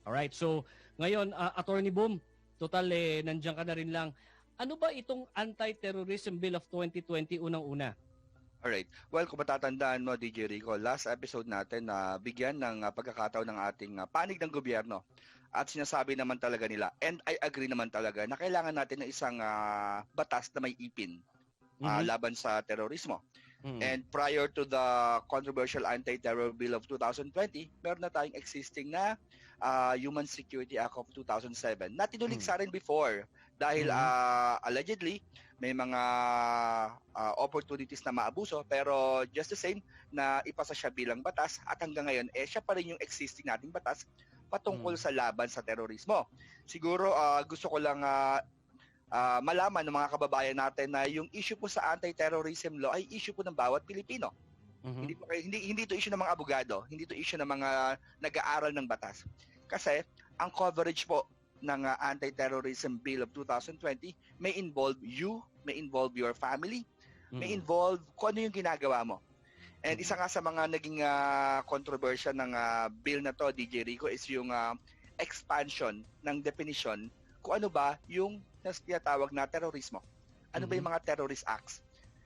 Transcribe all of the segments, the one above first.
Alright, so ngayon, Attorney Boom, total nandiyan ka na rin lang. Ano ba itong Anti-Terrorism Bill of 2020 unang-una? Alright. Well, kung matatandaan mo, DJ Rico, last episode natin na bigyan ng pagkakataon ng ating panig ng gobyerno. At sinasabi naman talaga nila, and I agree naman talaga, na kailangan natin ng isang batas na may ipin laban sa terorismo. And prior to the controversial Anti-Terror Bill of 2020, meron na tayong existing na Human Security Act of 2007 na tinuligsa rin before dahil allegedly may mga opportunities na maabuso, pero just the same na ipasa siya bilang batas at hanggang ngayon siya pa rin yung existing nating batas patungkol sa laban sa terorismo. Siguro gusto ko lang malaman ng mga kababayan natin na yung issue po sa anti-terrorism law ay issue po ng bawat Pilipino. Hindi ito issue ng mga abogado, hindi ito issue ng mga nag-aaral ng batas. Kasi ang coverage po ng Anti-Terrorism Bill of 2020 may involve you, may involve your family, may involve kung ano yung ginagawa mo. And isa nga sa mga naging controversial ng bill na to, DJ Rico, is yung expansion ng definition kung ano ba yung tinatawag na terorismo. Ano ba yung mga terrorist acts?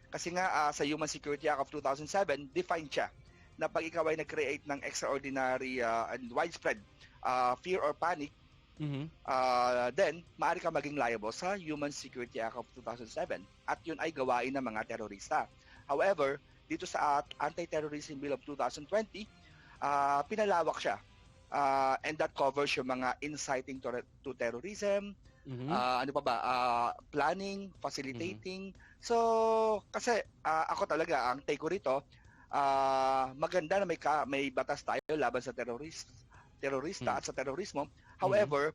Kasi nga sa Human Security Act of 2007, defined siya na pag ikaw ay nag-create ng extraordinary and widespread fear or panic, then maaari ka maging liable sa Human Security Act of 2007 at yun ay gawain ng mga terorista. However, dito sa Anti-Terrorism Bill of 2020, pinalawak siya and that covers yung mga inciting to terrorism, ano pa ba, planning, facilitating. So kasi ako talaga ang take ko rito, maganda na may batas tayo laban sa terorista at sa terorismo. However,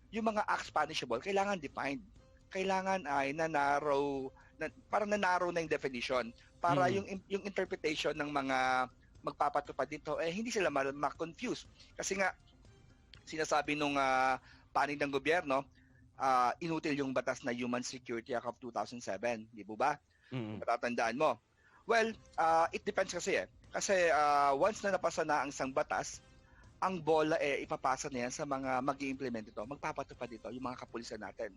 yung mga acts punishable, kailangan defined. Kailangan ay parang na-narrow na yung definition para yung interpretation ng mga magpapatupad dito, hindi sila ma-confuse. Kasi nga, sinasabi nung panig ng gobyerno, inutil yung batas na Human Security Act of 2007. Di ba? Matatandaan mo. Well, it depends kasi Kasi once na napasa na ang isang batas, ang bola ipapasa na yan sa mga mag-i-implement ito, magpapatupad ito, yung mga kapulisan natin.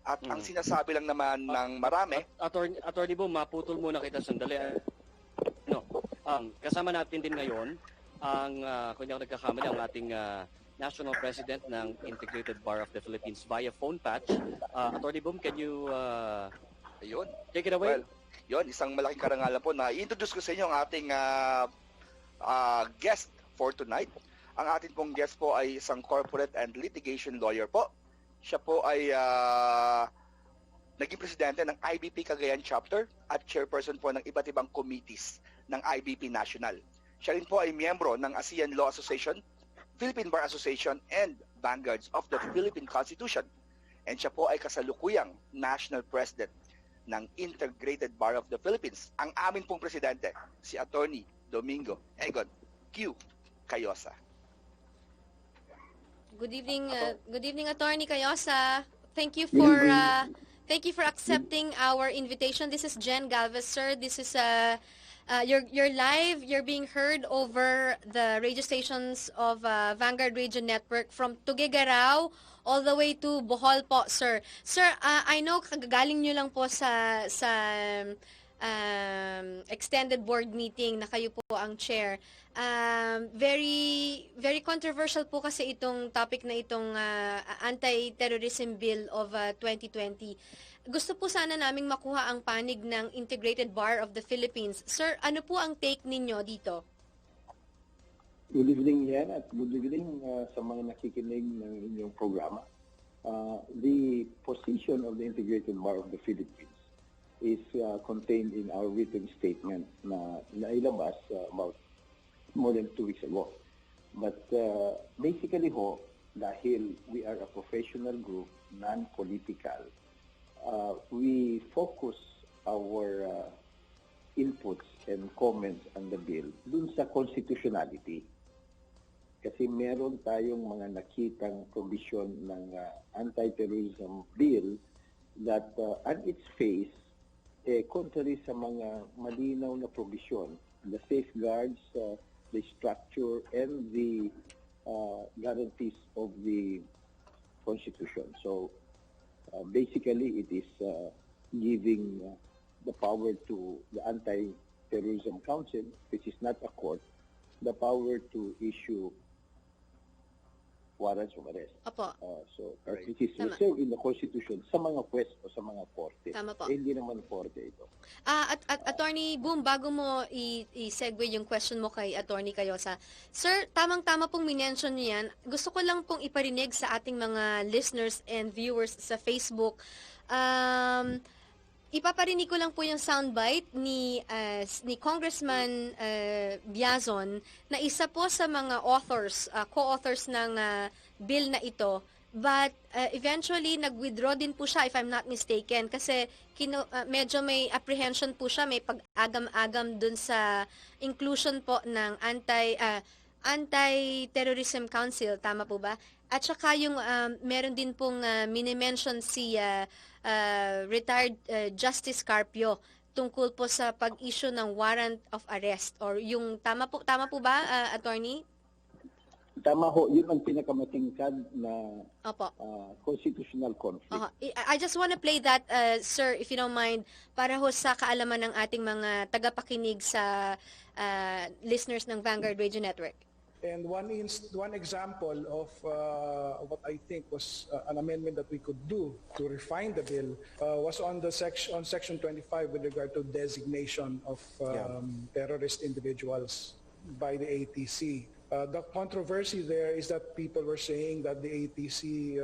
At ang sinasabi lang naman ng marami... Attorney Boom, maputol muna kita sandali. Kasama natin din ngayon ang, kung hindi ako nagkakamali, ang ating National President ng Integrated Bar of the Philippines via phone patch. Attorney Boom, can you take it away? Well, yun, isang malaking karangalan po na i-introduce ko sa inyo ang ating guest for tonight. Ang ating pong guest po ay isang corporate and litigation lawyer po. Siya po ay naging presidente ng IBP Cagayan Chapter at chairperson po ng iba't ibang committees ng IBP National. Siya rin po ay miyembro ng ASEAN Law Association, Philippine Bar Association, and Vanguards of the Philippine Constitution. And siya po ay kasalukuyang National President ng Integrated Bar of the Philippines. Ang amin pong presidente, si Atty. Domingo Q. Cayosa. Good evening, Attorney Cayosa. Thank you for accepting our invitation. This is Jen Galvez, sir. This is you're live. You're being heard over the radio stations of Vanguard Radio Network from Tuguegarao all the way to Bohol po, sir. Sir, I know kagagaling nyo lang po sa extended board meeting na kayo po ang chair. Very controversial po kasi itong topic na itong Anti-Terrorism Bill of 2020. Gusto po sana naming makuha ang panig ng Integrated Bar of the Philippines. Sir, ano po ang take ninyo dito? Good evening yan at good evening sa mga nakikinig ng inyong programa. The position of the Integrated Bar of the Philippines is contained in our written statement na nailabas about more than 2 weeks ago. But basically dahil we are a professional group, non-political, we focus our inputs and comments on the bill dun sa constitutionality. Kasi meron tayong mga nakitang provision ng anti-terrorism bill that on its face, contrary sa mga malinaw na provision, the safeguards, the structure, and the guarantees of the Constitution. So basically, it is giving the power to the Anti-Terrorism Council, which is not a court, the power to issue warrants of arrest. Opo. Which is Tama. reserved in the Constitution sa mga pwes o sa mga korte. Tama po. Hindi naman korte ito. At Attorney Boom, bago mo i-segue yung question mo kay Attorney Cayosa, Sir, tamang-tama pong minention niyo yan. Gusto ko lang pong iparinig sa ating mga listeners and viewers sa Facebook. Ipaparinig ko lang po yung soundbite ni Congressman Biazon na isa po sa mga authors, co-authors ng bill na ito. But eventually, nag-withdraw din po siya, if I'm not mistaken, kasi medyo may apprehension po siya, may pag-agam-agam dun sa inclusion po ng Anti-Terrorism Council, tama po ba? At saka yung meron din pong minimension si retired Justice Carpio tungkol po sa pag-issue ng warrant of arrest or yung tama po ba, attorney? Tama ho, yun ang pinakamatingkad na Opo. constitutional conflict. I just want to play that, sir, if you don't mind, para ho sa kaalaman ng ating mga tagapakinig sa listeners ng Vanguard Radio Network. And one example of what I think was an amendment that we could do to refine the bill was on section 25 with regard to designation of terrorist individuals by the ATC. The controversy there is that people were saying that the ATC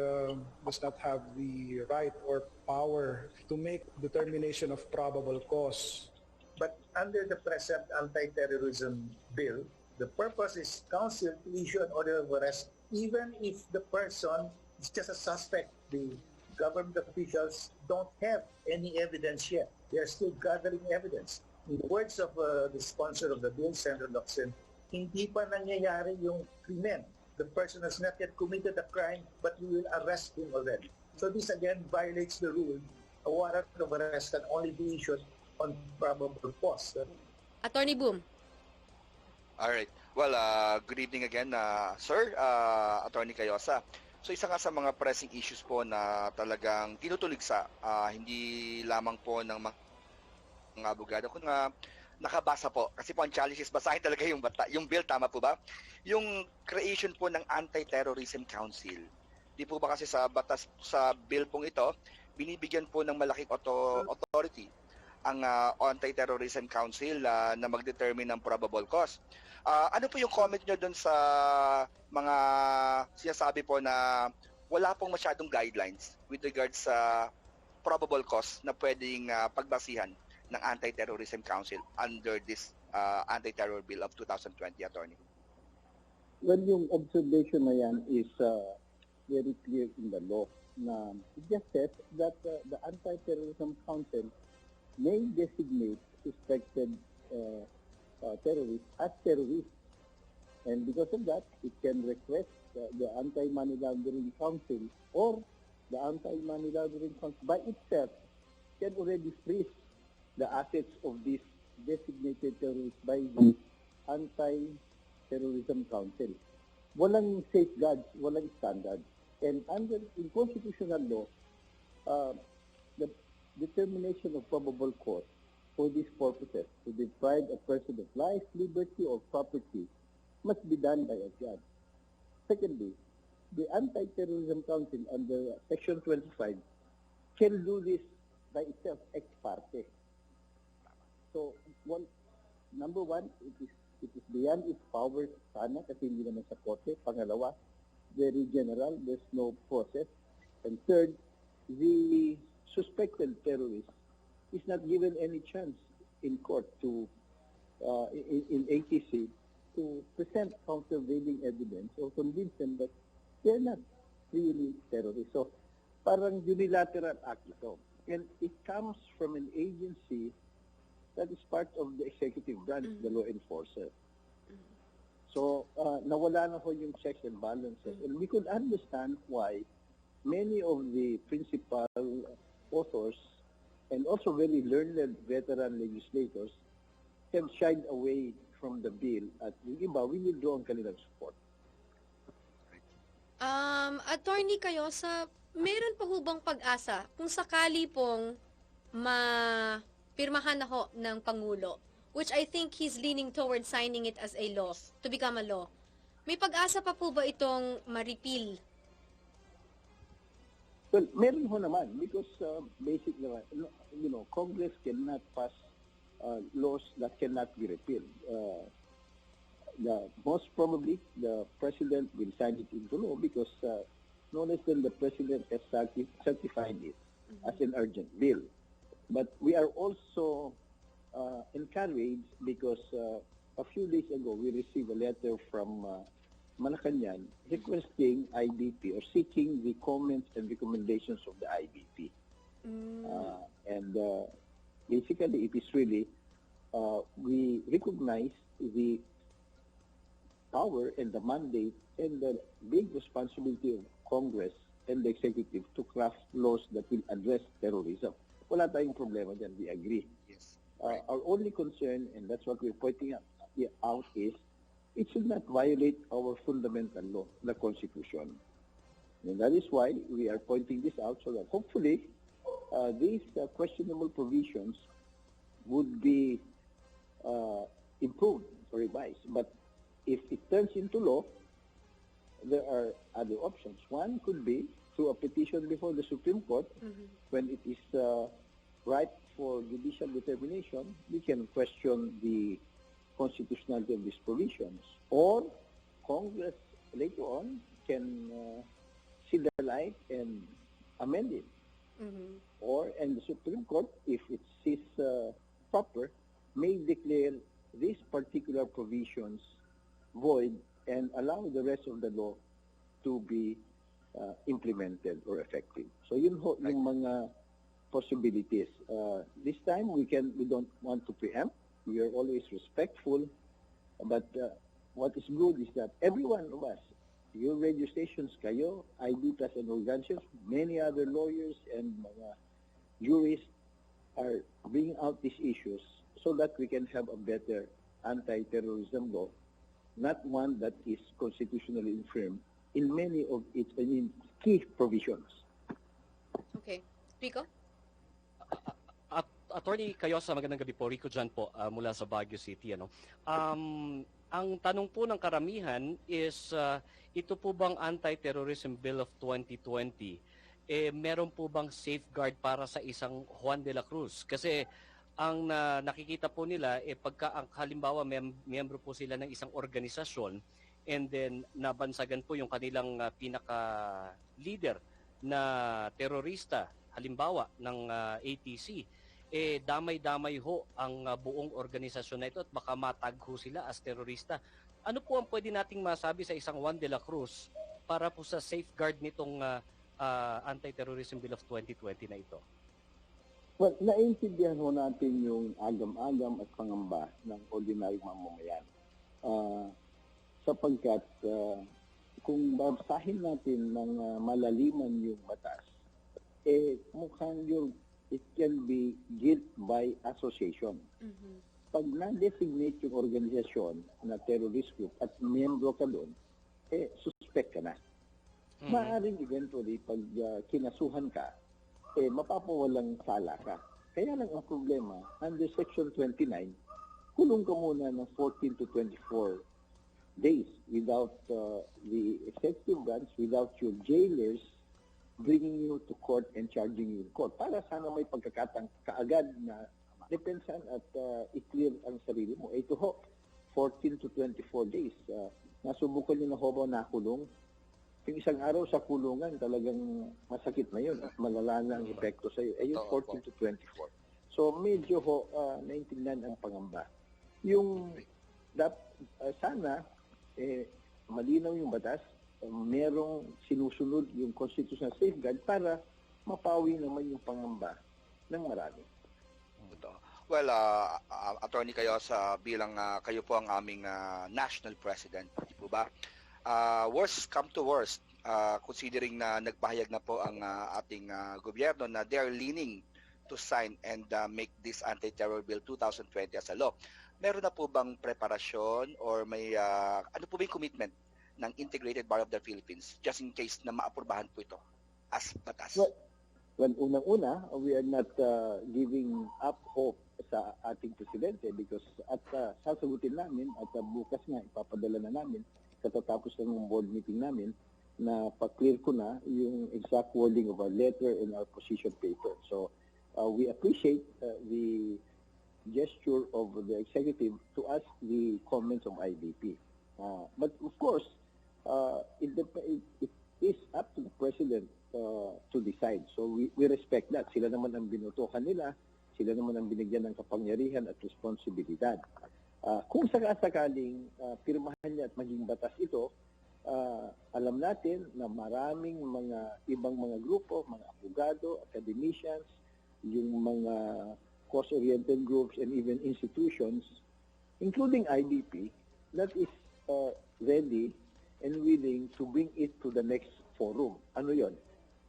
does not have the right or power to make determination of probable cause. But under the present anti-terrorism bill, the purpose is council to issue an order of arrest even if the person is just a suspect. The government officials don't have any evidence yet. They are still gathering evidence. In the words of the sponsor of the bill, Senator Locsin, hindi pa nangyayari yung krimen. The person has not yet committed a crime, but we will arrest him already. So this again violates the rule. A warrant of arrest can only be issued on probable cause. Attorney Boom. Alright. Well, good evening again, Sir, Attorney Cayosa. So isa nga sa mga pressing issues po na talagang tinutuligsa, hindi lamang po ng mga abogado, kung nakabasa po. Kasi po ang challenge is basahin talaga yung bill, tama po ba? Yung creation po ng Anti-Terrorism Council. Di po ba kasi sa batas, sa bill pong ito, binibigyan po ng malaking authority ang Anti-Terrorism Council na mag-determine ng probable cause. Ano po yung comment nyo dun sa mga sinasabi po na wala pong masyadong guidelines with regards sa probable cause na pwedeng pagbasihan ng Anti-Terrorism Council under this Anti-Terror Bill of 2020, Attorney? Well, yung observation na yan is very clear in the law. Na it just says that the Anti-Terrorism Council may designate suspected terrorists as terrorists. And because of that, it can request the Anti-Money Laundering Council or the Anti-Money Laundering Council by itself can already freeze the assets of these designated terrorists by the Anti-Terrorism Council. Walang safeguards, walang standards. And in constitutional law, the determination of probable cause for these purposes to deprive a person of life, liberty, or property must be done by a judge. Secondly, the Anti-Terrorism Council under Section 25 can do this by itself ex parte. So, number one, it is beyond its powers sana kasi hindi naman sa korte. Pangalawa, very general, there's no process. And third, the suspected terrorist is not given any chance in court to, in ATC, to present countervailing evidence or convince them that they're not really terrorists. So, parang unilateral act ito. And it comes from an agency that is part of the executive branch, the law enforcer. So, nawala na ho yung checks and balances. And we could understand why many of the principal authors and also very learned veteran legislators have shied away from the bill at yung iba, we withdraw ang kanilang support. Attorney Cayosa, meron pa ho bang pag-asa kung sakali pong mapirmahan na ho ng Pangulo, which I think he's leaning towards signing it as a law, to become a law. May pag-asa pa po ba itong ma-repeal? Well, meron ho naman because basic naman, Congress cannot pass laws that cannot be repealed. Most probably, the President will sign it into law because no less than the President has certified it as an urgent bill. But we are also encouraged because a few days ago, we received a letter from Malacanang requesting IBP or seeking the comments and recommendations of the IBP. And basically, it is really, we recognize the power and the mandate and the big responsibility of Congress and the executive to craft laws that will address terrorism. Wala tayong problema dyan, we agree. Yes. Our only concern, and that's what we're pointing out, is it should not violate our fundamental law, the Constitution. And that is why we are pointing this out so that hopefully these questionable provisions would be improved or revised. But if it turns into law, there are other options. One could be through a petition before the Supreme Court. When it is ripe for judicial determination, we can question the constitutionality of these provisions. Or Congress later on can see the light and amend it. And the Supreme Court, if it sees proper, may declare these particular provisions void and allow the rest of the law to be implemented or effective. So yun ho yung mga possibilities. This time we don't want to preempt. We are always respectful. But what is good is that every one of us, your radio stations, Kayo, ID plus and organizations, many other lawyers and mga jurists are bringing out these issues so that we can have a better anti-terrorism law, not one that is constitutionally infirm in many of its key provisions. Okay. Rico? Attorney Cayosa, magandang gabi po. Rico dyan po mula sa Baguio City. Ang tanong po ng karamihan is, ito po bang Anti-Terrorism Bill of 2020, meron po bang safeguard para sa isang Juan de la Cruz? Kasi ang nakikita po nila, pagka halimbawa miyembro po sila ng isang organisasyon and then nabansagan po yung kanilang pinaka-leader na terorista, halimbawa ng ATC, damay-damay ho ang buong organisasyon na ito at baka matag ho sila as terorista. Ano po ang pwede nating masabi sa isang Juan de la Cruz para po sa safeguard nitong Anti-Terrorism Bill of 2020 na ito? Well, naiintindihan ho natin yung agam-agam at pangamba ng ordinaryong mamamayan. Sapagkat kung babasahin natin ng malaliman yung batas, mukhang it can be guilt by association. Pag na-designate yung organisasyon na terrorist group at miyembro ka doon, suspect ka na. Maaaring eventually, pag kinasuhan ka, mapapawalang sala ka. Kaya lang ang problema, under Section 29, kulong ka muna ng 14 to 24 days without the executive branch, without your jailers bringing you to court and charging you in court. Para sana may pagkakatang kaagad na depensan at i-clear ang sarili mo. Ito ho, 14 to 24 days. Nasubukan nyo na ho ba nakulong? Yung isang araw sa kulungan, talagang masakit na yun at malala na ang epekto sa'yo. Yung 14 to 24. So medyo ho, naintindihan ang pangamba. Yung sana, malinaw yung batas, merong sinusunod yung constitutional safeguard para mapawi naman yung pangamba ng marami. Well, Attorney Cayosa, bilang kayo po ang aming national president, di po ba? Worst come to worst, considering na nagpahayag na po ang ating gobyerno na they are leaning to sign and make this Anti-Terror Bill 2020 as a law. Meron na po bang preparasyon or may ano po ba yung commitment ng Integrated Bar of the Philippines just in case na maaprubahan po ito as batas? Well, unang-una, we are not giving up hope sa ating presidente because at sasagutin namin at bukas nga ipapadala na namin katatapos ng board meeting namin na pa-clear ko na yung exact wording of our letter and our position paper. So we appreciate the gesture of the executive to ask the comments of IBP. But of course, it is up to the president to decide. So we respect that. Sila naman ang binutukan nila, sila naman ang binigyan ng kapangyarihan at responsibilidad. Kung sakasakaling pirmahan niya at maging batas ito, alam natin na maraming mga ibang mga grupo, mga abogado, academicians, yung mga cause-oriented groups and even institutions, including IBP, that is ready and willing to bring it to the next forum. Ano yon?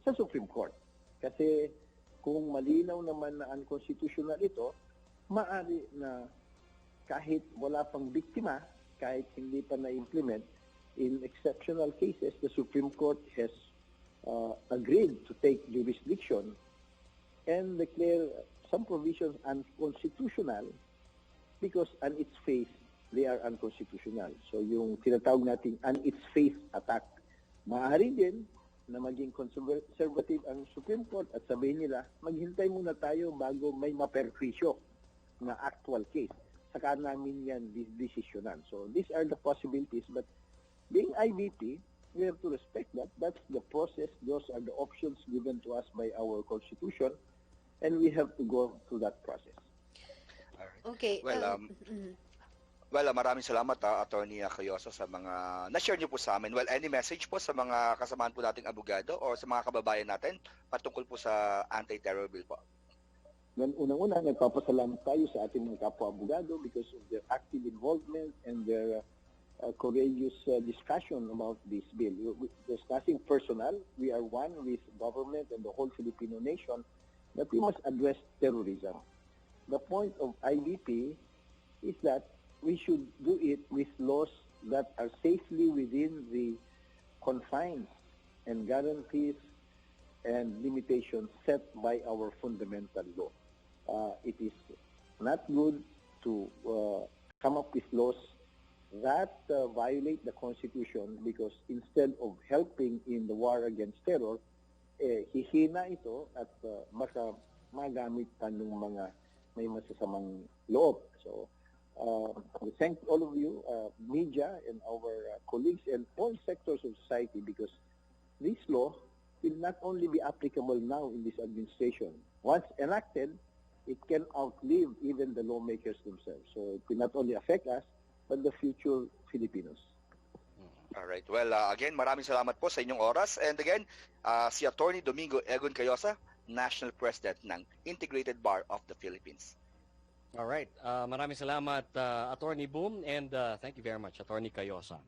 Sa Supreme Court. Kasi kung malinaw naman na unconstitutional ito, maaari na kahit wala pang biktima, kahit hindi pa na-implement, in exceptional cases, the Supreme Court has agreed to take jurisdiction and declare some provisions unconstitutional because on its face, they are unconstitutional. So yung tinatawag natin on its face attack, maaari din na maging conservative ang Supreme Court at sabihin nila, maghintay muna tayo bago may maperkwisyo na actual case. Saka namin yan desisyonan. So these are the possibilities. But being IBP, we have to respect that. That's the process. Those are the options given to us by our Constitution. And we have to go through that process. Alright. Okay. Well, maraming salamat Atty. Cayosa sa mga na-share niyo po sa amin. Well, any message po sa mga kasamahan po nating abogado o sa mga kababayan natin patungkol po sa anti-terror bill po? Unang-una, nagpapasalamat tayo sa ating mga kapwa-abogado because of their active involvement and their courageous discussion about this bill. There's nothing personal. We are one with government and the whole Filipino nation that we must address terrorism. The point of IBP is that we should do it with laws that are safely within the confines and guarantees and limitations set by our fundamental law. It is not good to come up with laws that violate the Constitution because instead of helping in the war against terror, hihina ito at baka magamit pa ng mga may masasamang loob. So, we thank all of you, media and our colleagues and all sectors of society because this law will not only be applicable now in this administration. Once enacted, it can outlive even the lawmakers themselves. So it will not only affect us, but the future Filipinos. Alright. Well, again, maraming salamat po sa inyong oras. And again, si Atty. Domingo Cayosa, National President ng Integrated Bar of the Philippines. All right. Maraming salamat, Attorney Boom, and thank you very much, Attorney Cayosa.